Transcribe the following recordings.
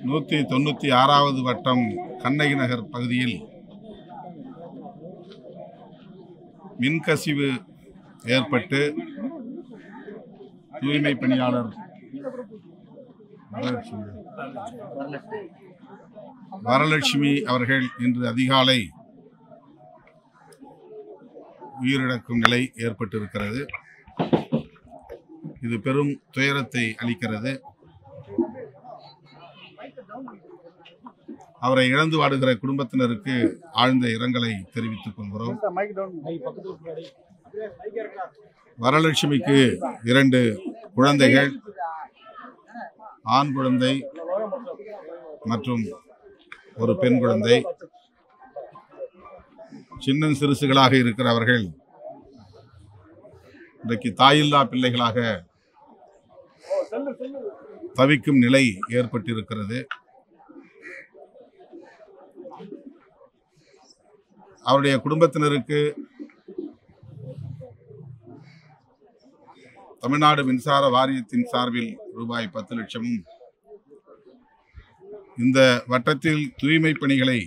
196வது வட்டம் கண்ணகி நகர் பகுதியில் மின்கசிவு ஏற்பட்டு தூய்மை பணியாளர் வரலட்சுமி அவர்கள் இன்று அதிகாலை உயிரிழக்கும் நிலை ஏற்பட்டிருக்கிறது. இது பெரும் துயரத்தை அளிக்கிறது. அவரை இழந்து வாடுகிற குடும்பத்தினருக்கு ஆழ்ந்த இரங்கலை தெரிவித்துக் கொள்கிறோம். வரலட்சுமிக்கு 2 குழந்தைகள், ஆண் குழந்தை மற்றும் ஒரு பெண் குழந்தை. சின்ன சிறுசுகளாக இருக்கிறவர்கள் இன்றைக்கு தாயில்லா பிள்ளைகளாக தவிக்கும் நிலை ஏற்பட்டிருக்கிறது. அவருடைய குடும்பத்தினருக்கு தமிழ்நாடு மின்சார வாரியத்தின் சார்பில் ரூபாய் 10 லட்சமும், இந்த வட்டத்தில் தூய்மை பணிகளை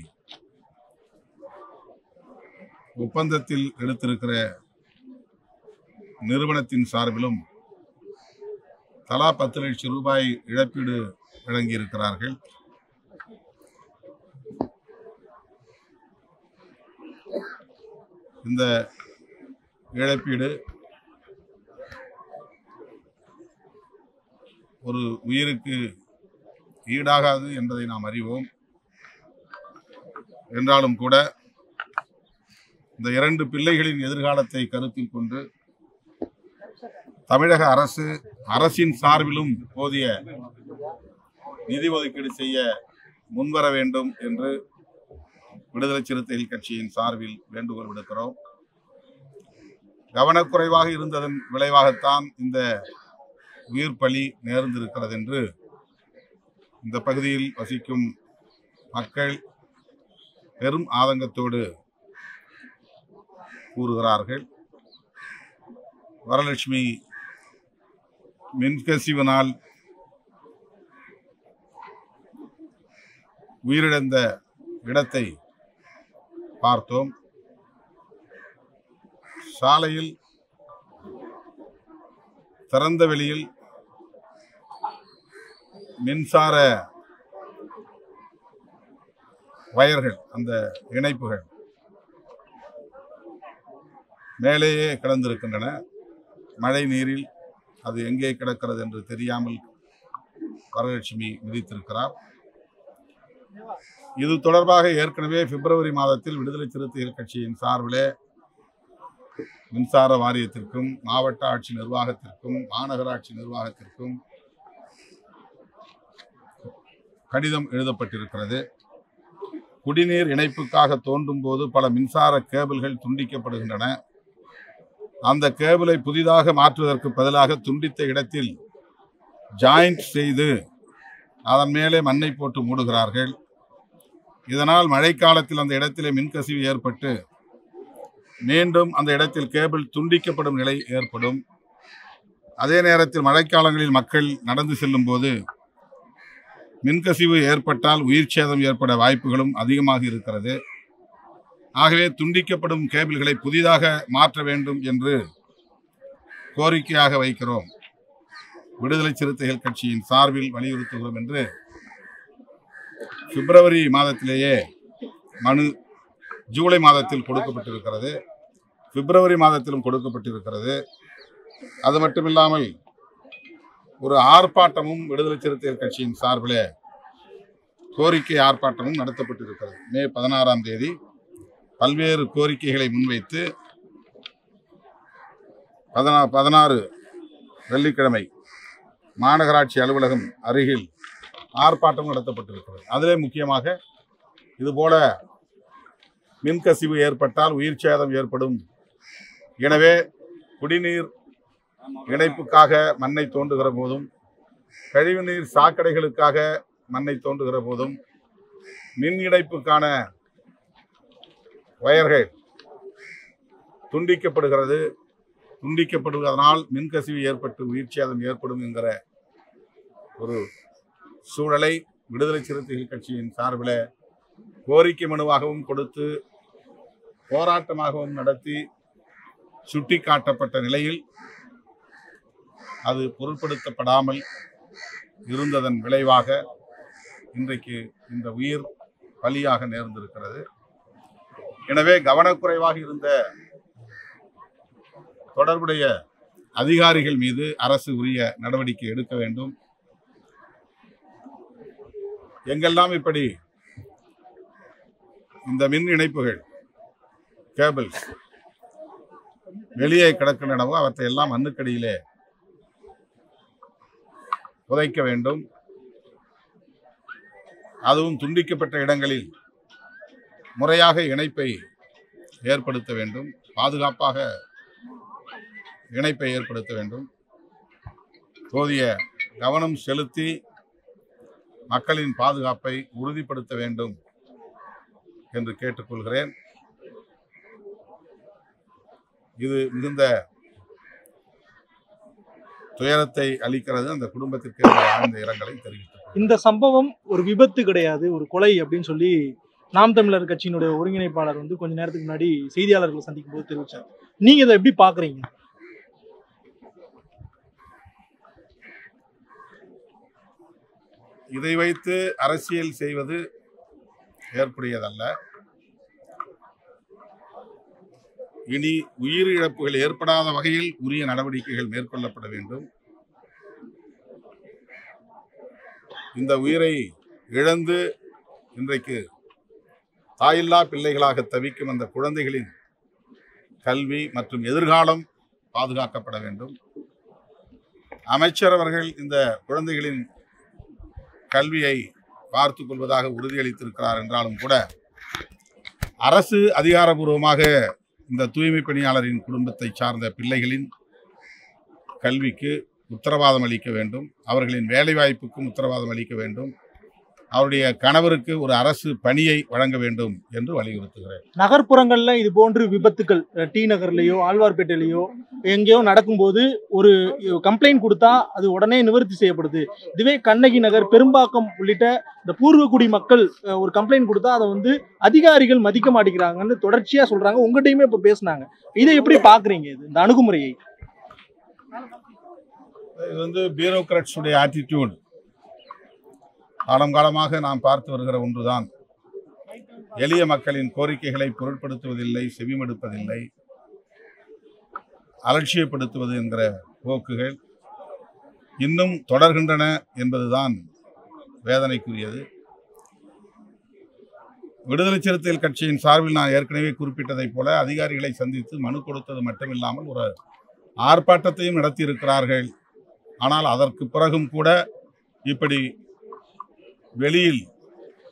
ஒப்பந்தத்தில் எடுத்திருக்கிற நிறுவனத்தின் சார்பிலும் தலா 10 லட்சம் ரூபாய் இழப்பீடு வழங்கியிருக்கிறார்கள். இந்த இழப்பீடு ஒரு உயிருக்கு ஈடாகாது என்பதை நாம் அறிவோம். என்றாலும் கூட இந்த 2 பிள்ளைகளின் எதிர்காலத்தை கருத்தில் கொண்டு தமிழக அரசின் சார்பிலும் போதிய நிதி ஒதுக்கீடு செய்ய முன்வர வேண்டும் என்று விடுதலை சிறுத்தைகள் கட்சியின் சார்பில் வேண்டுகோள் விடுக்கிறோம். கவனக்குறைவாக இருந்ததன் விளைவாகத்தான் இந்த உயிர் பலி நேர்ந்திருக்கிறது என்று இந்த பகுதியில் வசிக்கும் மக்கள் பெரும் ஆதங்கத்தோடு கூறுகிறார்கள். வரலட்சுமி மின்கசிவினால் உயிரிழந்த இடத்தை பார்த்தோம். சாலையில் திறந்த வெளியில் மின்சார வயர்கள், அந்த இணைப்புகள் மேலேயே கிடந்திருக்கின்றன. மழை நீரில் அது எங்கே கிடக்கிறது என்று தெரியாமல் வரலட்சுமி மிதித்திருக்கிறார். இது தொடர்பாக ஏற்கனவே பிப்ரவரி மாதத்தில் விடுதலை சிறுத்தைகள் கட்சியின் சார்பிலே மின்சார வாரியத்திற்கும், மாவட்ட ஆட்சி நிர்வாகத்திற்கும், மாநகராட்சி நிர்வாகத்திற்கும் கடிதம் எழுதப்பட்டிருக்கிறது. குடிநீர் இணைப்புக்காக தோண்டும் போது பல மின்சார கேபிள்கள் துண்டிக்கப்படுகின்றன. அந்த கேபிளை புதிதாக மாற்றுவதற்கு பதிலாக துண்டித்த இடத்தில் ஜாயிண்ட் செய்து அதன் மேலே மண்ணை போட்டு மூடுகிறார்கள். இதனால் மழைக்காலத்தில் அந்த இடத்திலே மின்கசிவு ஏற்பட்டு மீண்டும் அந்த இடத்தில் கேபிள் துண்டிக்கப்படும் நிலை ஏற்படும். அதே நேரத்தில் மழைக்காலங்களில் மக்கள் நடந்து செல்லும் போது மின்கசிவு ஏற்பட்டால் உயிர் சேதம் ஏற்பட வாய்ப்புகளும் அதிகமாக இருக்கிறது. ஆகவே துண்டிக்கப்படும் கேபிள்களை புதிதாக மாற்ற வேண்டும் என்று கோரிக்கையாக வைக்கிறோம். விடுதலை சிறுத்தைகள் கட்சியின் சார்பில் வலியுறுத்துகிறோம் என்று பிப்ரவரி மாதத்திலேயே மனு ஜூலை மாதத்தில் கொடுக்கப்பட்டிருக்கிறது. பிப்ரவரி மாதத்திலும் கொடுக்கப்பட்டிருக்கிறது. அது மட்டுமில்லாமல் ஒரு ஆர்ப்பாட்டமும் விடுதலை சிறுத்தைகள் கட்சியின் சார்பில் கோரிக்கை ஆர்ப்பாட்டமும் நடத்தப்பட்டிருக்கிறது. மே 16ஆம் தேதி பல்வேறு கோரிக்கைகளை முன்வைத்து 16 வெள்ளிக்கிழமை மாநகராட்சி அலுவலகம் அருகில் ஆர்ப்பாட்டம் நடத்தப்பட்டிருக்கிறது. அதிலே முக்கியமாக இதுபோல மின்கசிவு ஏற்பட்டால் உயிர் சேதம் ஏற்படும். எனவே குடிநீர் இணைப்புக்காக மண்ணை தோண்டுகிற போதும், கழிவுநீர் சாக்கடைகளுக்காக மண்ணை தோண்டுகிற போதும், மின் இணைப்புக்கான வயர்கள் துண்டிக்கப்படுகிறது. துண்டிக்கப்படுவதனால் மின்கசிவு ஏற்பட்டு உயிர் சேதம் ஏற்படும் என்கிற ஒரு சூழலை விடுதலை சிறுத்தைகள் கட்சியின் சார்பில் கோரிக்கை மனுவாகவும் கொடுத்து போராட்டமாகவும் நடத்தி சுட்டிக்காட்டப்பட்ட நிலையில் அது பொருட்படுத்தப்படாமல் இருந்ததன் விளைவாக இன்றைக்கு இந்த உயிர் பலியாக நேர்ந்திருக்கிறது. எனவே கவனக்குறைவாக இருந்த தொடர்புடைய அதிகாரிகள் மீது அரசு உரிய நடவடிக்கை எடுக்க வேண்டும். எங்கெல்லாம் இப்படி இந்த மின் இணைப்புகள் கேபிள்ஸ் வெளியே கிடக்கின்றனவோ அவற்றை எல்லாம் மண்ணுக்கடியிலே புதைக்க வேண்டும். அதுவும் துண்டிக்கப்பட்ட இடங்களில் முறையாக இணைப்பை ஏற்படுத்த வேண்டும், பாதுகாப்பாக இணைப்பை ஏற்படுத்த வேண்டும். போதிய கவனம் செலுத்தி மக்களின் பாதுகாப்பை உறுதிப்படுத்த வேண்டும் என்று கேட்டுக்கொள்கிறேன். இது மிகுந்த துயரத்தை அளிக்கிறது. அந்த குடும்பத்திற்கு ஆழ்ந்த இரங்கலை தெரிவித்தார். இந்த சம்பவம் ஒரு விபத்து கிடையாது, ஒரு கொலை அப்படின்னு சொல்லி நாம் தமிழர் கட்சியினுடைய ஒருங்கிணைப்பாளர் வந்து கொஞ்ச நேரத்துக்கு முன்னாடி செய்தியாளர்களை சந்திக்கும் போது தெரிவிச்சார். நீங்க இதை எப்படி பாக்குறீங்க? இதை வைத்து அரசியல் செய்வது ஏற்புடையதல்ல. இனி உயிரிழப்புகள் ஏற்படாத வகையில் உரிய நடவடிக்கைகள் மேற்கொள்ளப்பட வேண்டும். இந்த உயிரை இழந்து இன்றைக்கு தாயில்லா பிள்ளைகளாக தவிக்கும் அந்த குழந்தைகளின் கல்வி மற்றும் எதிர்காலம் பாதுகாக்கப்பட வேண்டும். அமைச்சர் அவர்கள் இந்த குழந்தைகளின் கல்வியை பார்த்துக் கொள்வதாக உறுதியளித்திருக்கிறார் என்றாலும் கூட அரசு அதிகாரபூர்வமாக இந்த தூய்மை பணியாளரின் குடும்பத்தை சார்ந்த பிள்ளைகளின் கல்விக்கு உத்தரவாதம் அளிக்க வேண்டும், அவர்களின் வேலைவாய்ப்புக்கும் உத்தரவாதம் அளிக்க வேண்டும், அவருடைய கணவருக்கு ஒரு அரசு பணியை வழங்க வேண்டும் என்று வலியுறுத்துகிறேன். நகர்ப்புறங்கள்ல இது போன்று விபத்துக்கள் டி நகர்லயோ ஆழ்வார்பேட்டையிலையோ எங்கேயோ நடக்கும்போது ஒரு கம்ப்ளைண்ட் கொடுத்தா அது உடனே நிவர்த்தி செய்யப்படுது. இதுவே கண்ணகி நகர், பெரும்பாக்கம் உள்ளிட்ட இந்த பூர்வக்குடி மக்கள் ஒரு கம்ப்ளைண்ட் கொடுத்தா அதை வந்து அதிகாரிகள் மதிக்க மாட்டேங்கிறாங்கன்னு தொடர்ச்சியா சொல்றாங்க. உங்ககிட்டயுமே இப்ப பேசினாங்க. இதை எப்படி பாக்குறீங்க இந்த அணுகுமுறையை? இது வந்து பியூரோக்ராட்ஸுடைய ஆட்டிடியூட். காலமாக நாம் பார்த்து வருகிற ஒன்றுதான். எளிய மக்களின் கோரிக்கைகளை பொருட்படுத்துவதில்லை, செவிமடுப்பதில்லை, அலட்சியப்படுத்துவது என்கிற போக்குகள் இன்னும் தொடர்கின்றன என்பதுதான் வேதனைக்குரியது. விடுதலை சிறுத்தைகள் கட்சியின் சார்பில் நான் ஏற்கனவே குறிப்பிட்டதைப் போல அதிகாரிகளை சந்தித்து மனு கொடுத்தது மட்டுமில்லாமல் ஒரு ஆர்ப்பாட்டத்தையும் நடத்தியிருக்கிறார்கள். ஆனால் அதற்கு பிறகும் கூட இப்படி வெளியில்,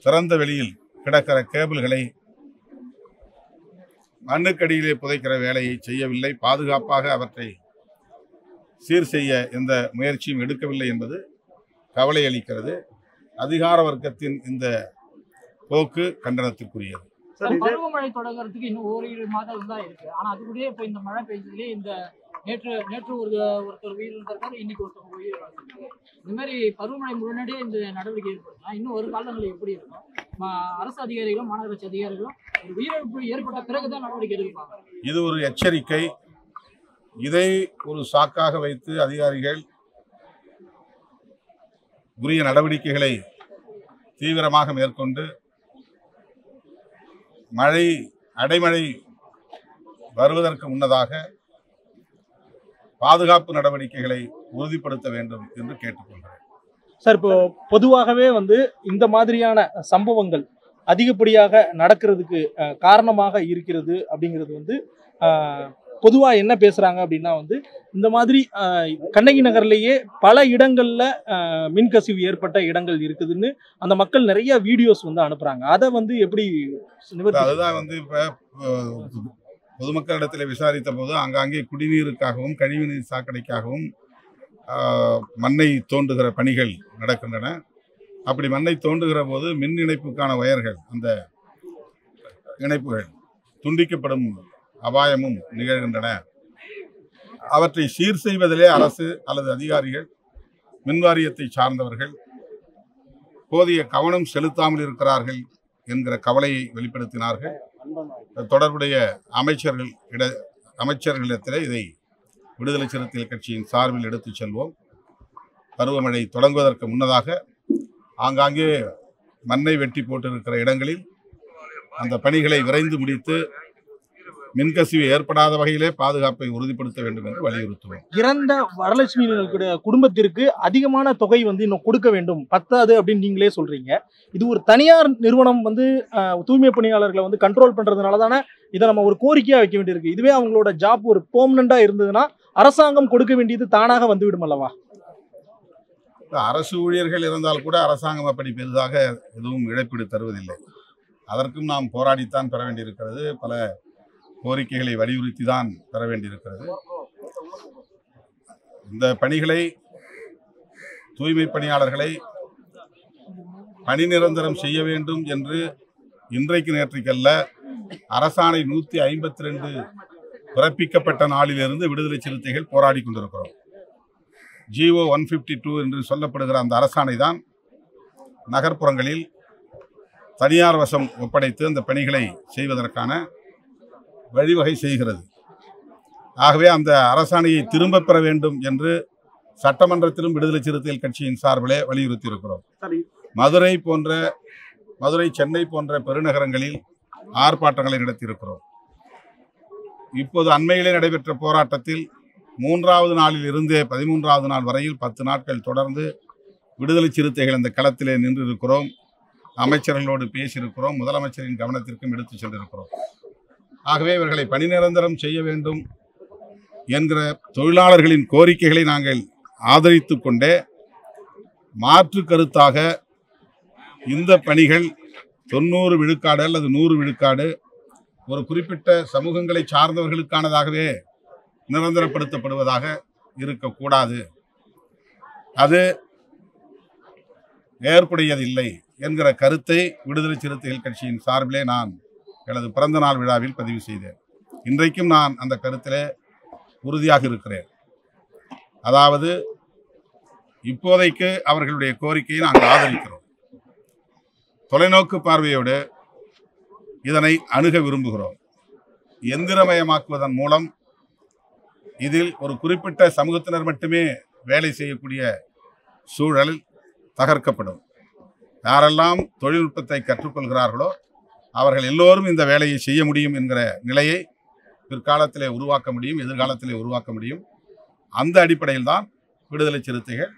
திறந்த வெளியில் கிடக்கிற கேபிள்களை மண்ணுக்கடியிலே புதைக்கிற வேலையை செய்யவில்லை, பாதுகாப்பாக அவற்றை சீர் செய்ய எந்த முயற்சியும் எடுக்கவில்லை என்பது கவலை அளிக்கிறது. அதிகார வர்க்கத்தின் இந்த போக்கு கண்டனத்திற்குரியது. பருவமழை தொடங்குறதுக்கு இன்னும் ஓரிரு மாதம் தான் இருக்கு. ஆனா அதுக்குள்ளே இப்ப இந்த மழை பெய்ஞ்சதுலேயே இந்த நேற்று ஒருத்தர் உயிரிழந்திருக்காரு, இன்னைக்கு ஒருத்தர் உயிரிழந்திருக்காரு. இந்த மாதிரி பருவமழை முன்னாடியே இந்த நடவடிக்கை ஏற்படுத்தலாம். இன்னும் ஒரு காலங்களில் எப்படி இருக்கும்? அரசு அதிகாரிகளும் மாநகராட்சி அதிகாரிகளும் ஒரு உயிரிழப்பு ஏற்பட்ட பிறகுதான் நடவடிக்கை எடுப்பாங்க. இது ஒரு எச்சரிக்கை. இதை ஒரு சாக்காக வைத்து அதிகாரிகள் உரிய நடவடிக்கைகளை தீவிரமாக மேற்கொண்டு அடைமழை வருவதற்கு முன்னதாக பாதுகாப்பு நடவடிக்கைகளை உறுதிப்படுத்த வேண்டும் என்று கேட்டுக்கொள்கிறேன். சார், இப்போ பொதுவாகவே வந்து இந்த மாதிரியான சம்பவங்கள் அதிகப்படியாக நடக்கிறதுக்கு காரணமாக இருக்கிறது அப்படிங்கிறது வந்து பொதுவாக என்ன பேசுறாங்க அப்படின்னா வந்து இந்த மாதிரி கண்ணகி நகர்லேயே பல இடங்கள்ல மின்கசிவு ஏற்பட்ட இடங்கள் இருக்குதுன்னு அந்த மக்கள் நிறைய வீடியோஸ் வந்து அனுப்புறாங்க. அதை வந்து எப்படி அதுதான் வந்து இப்போ பொதுமக்களிடத்தில் விசாரித்த போது ஆங்காங்கே குடிநீருக்காகவும் கழிவுநீர் சாக்கடைக்காகவும் மண்ணை தோண்டுகிற பணிகள் நடக்கின்றன. அப்படி மண்ணை தோண்டுகிற போது மின் இணைப்புக்கான வயர்கள், அந்த இணைப்புகள் துண்டிக்கப்படும் அபாயமும் நிகழ்கின்றன. அவற்றை சீர் செய்வதிலே அரசு அல்லது அதிகாரிகள், மின்வாரியத்தை சார்ந்தவர்கள் போதிய கவனம் செலுத்தாமல் இருக்கிறார்கள் என்கிற கவலையை வெளிப்படுத்தினார்கள். தொடர்புடைய அமைச்சர்களிடத்திலே இதை விடுதலை சிறுத்தைகள் கட்சியின் சார்பில் எடுத்துச் செல்வோம். பருவமழை தொடங்குவதற்கு முன்னதாக ஆங்காங்கே மண்ணை வெட்டி போட்டிருக்கிற இடங்களில் அந்த பணிகளை விரைந்து முடித்து மின்கசிவு ஏற்படாத வகையிலே பாதுகாப்பை உறுதிப்படுத்த வேண்டும் என்று வலியுறுத்துவோம். இறந்த வரலட்சுமி குடும்பத்திற்கு அதிகமான தொகை வந்து இன்னும் கொடுக்க வேண்டும், பத்தாது அப்படின்னு நீங்களே சொல்றீங்க. இது ஒரு தனியார் நிறுவனம் வந்து தூய்மை பணியாளர்களை வந்து கண்ட்ரோல் பண்றதுனால தானே இதை நம்ம ஒரு கோரிக்கையா வைக்க வேண்டியிருக்கு. இதுவே அவங்களோட ஜாப் ஒரு பெர்மனண்டா இருந்ததுன்னா அரசாங்கம் கொடுக்க வேண்டியது தானாக வந்துவிடும் அல்லவா? அரசு ஊழியர்கள் இருந்தால் கூட அரசாங்கம் அப்படி பெரிதாக எதுவும் இழப்பீடு தருவதில்லை. அதற்கும் நாம் போராடித்தான் பெற வேண்டியிருக்கிறது. பல கோரிக்கைகளை வலியுறுத்தி தான் பெற வேண்டியிருக்கிறது. இந்த பணிகளை, தூய்மை பணியாளர்களை பணி நிரந்தரம் செய்ய வேண்டும் என்று இன்றைக்கு நேற்றைக்கல்ல, அரசாணை 152 பிறப்பிக்கப்பட்ட நாளிலிருந்து விடுதலை சிறுத்தைகள் போராடி கொண்டிருக்கிறோம். GO 152 என்று சொல்லப்படுகிற அந்த அரசாணை தான் நகர்ப்புறங்களில் தனியார் வசம் ஒப்படைத்து அந்த பணிகளை செய்வதற்கான வழிவகை செய்கிறது. ஆகவே அந்த அரசாணையை திரும்ப பெற வேண்டும் என்று சட்டமன்றத்திலும் விடுதலை சிறுத்தைகள் கட்சியின் சார்பிலே வலியுறுத்தி இருக்கிறோம். மதுரை, சென்னை போன்ற பெருநகரங்களில் ஆர்ப்பாட்டங்களை நடத்தியிருக்கிறோம். இப்போது அண்மையிலே நடைபெற்ற போராட்டத்தில் 3வது நாளில் இருந்தே 13வது நாள் வரையில் 10 நாட்கள் தொடர்ந்து விடுதலை சிறுத்தைகள் அந்த களத்திலே நின்றிருக்கிறோம். அமைச்சர்களோடு பேசியிருக்கிறோம். முதலமைச்சரின் கவனத்திற்கும் எடுத்துச் சென்றிருக்கிறோம். ஆகவே இவர்களை பணி நிரந்தரம் செய்ய வேண்டும் என்கிற தொழிலாளர்களின் கோரிக்கைகளை நாங்கள் ஆதரித்து கொண்டே, மாற்று கருத்தாக இந்த பணிகள் 90 விழுக்காடு அல்லது 100 விழுக்காடு ஒரு குறிப்பிட்ட சமூகங்களை சார்ந்தவர்களுக்கானதாகவே நிரந்தரப்படுத்தப்படுவதாக இருக்கக்கூடாது, அது ஏற்புடையதில்லை என்கிற கருத்தை விடுதலை சிறுத்தைகள் கட்சியின் சார்பிலே நான் எனது பிறந்த நாள் விழாவில் பதிவு செய்தேன். இன்றைக்கும் நான் அந்த கருத்திலே உறுதியாக இருக்கிறேன். அதாவது, இப்போதைக்கு அவர்களுடைய கோரிக்கையை நாங்கள் ஆதரிக்கிறோம். தொலைநோக்கு பார்வையோடு இதனை அணுக விரும்புகிறோம். எந்திரமயமாக்குவதன் மூலம் இதில் ஒரு குறிப்பிட்ட சமூகத்தினர் மட்டுமே வேலை செய்யக்கூடிய சூழல் தகர்க்கப்படும். யாரெல்லாம் தொழில்நுட்பத்தை கற்றுக்கொள்கிறார்களோ அவர்கள் எல்லோரும் இந்த வேலையை செய்ய முடியும் என்கிற நிலையை பிற்காலத்திலே உருவாக்க முடியும், எதிர்காலத்திலே உருவாக்க முடியும். அந்த அடிப்படையில் தான் விடுதலை சிறுத்தைகள்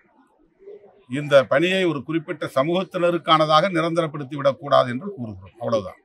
இந்த பணியை ஒரு குறிப்பிட்ட சமூகத்தினருக்கானதாக நிரந்தரப்படுத்தி விடக்கூடாது என்று கூறுகிறோம். அவ்வளவுதான்.